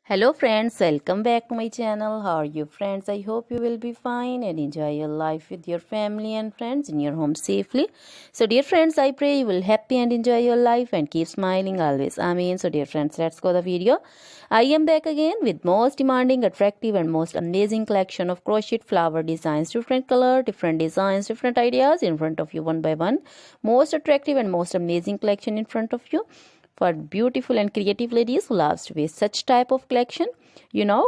Hello friends, welcome back to my channel. How are you friends? I hope you will be fine and enjoy your life with your family and friends in your home safely. So dear friends, I pray you will happy and enjoy your life and keep smiling always. Amen. So dear friends, let's go the video. I am back again with most demanding, attractive and most amazing collection of crochet flower designs. Different color, different designs, different ideas in front of you one by one. Most attractive and most amazing collection in front of you for beautiful and creative ladies who loves to wear such type of collection.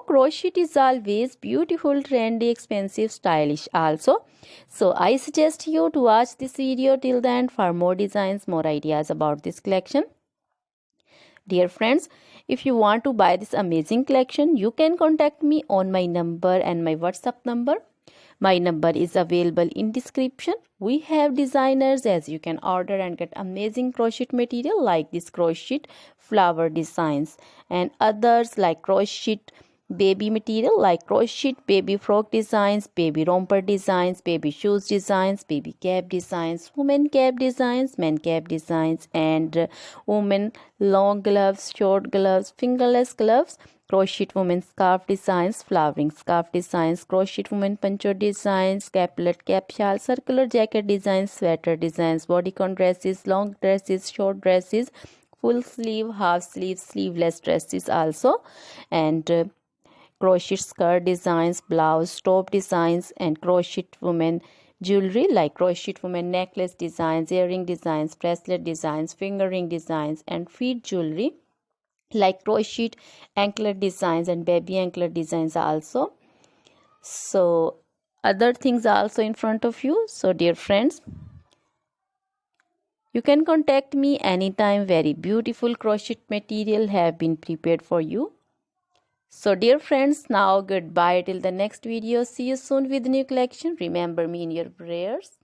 Crochet is always beautiful, trendy, expensive, stylish also. So I suggest you to watch this video till the end for more designs, more ideas about this collection. Dear friends, if you want to buy this amazing collection, you can contact me on my number and my WhatsApp number. My number is available in description. We have designers as you can order and get amazing crochet material like this crochet flower designs and others like crochet baby material like crochet baby frock designs, baby romper designs, baby shoes designs, baby cap designs, women cap designs, men cap designs and women long gloves, short gloves, fingerless gloves, crochet women scarf designs, flowering scarf designs, crochet women poncho designs, caplet, cap shawl, circular jacket designs, sweater designs, bodycon dresses, long dresses, short dresses, full sleeve, half sleeve, sleeveless dresses also, and crochet skirt designs, blouse, top designs, and crochet women jewelry like crochet women necklace designs, earring designs, bracelet designs, finger ring designs, and feet jewelry like crochet anklet designs and baby anklet designs also. So other things are also in front of you. So dear friends, you can contact me anytime. Very beautiful crochet material have been prepared for you. So dear friends, now goodbye till the next video. See you soon with new collection. Remember me in your prayers.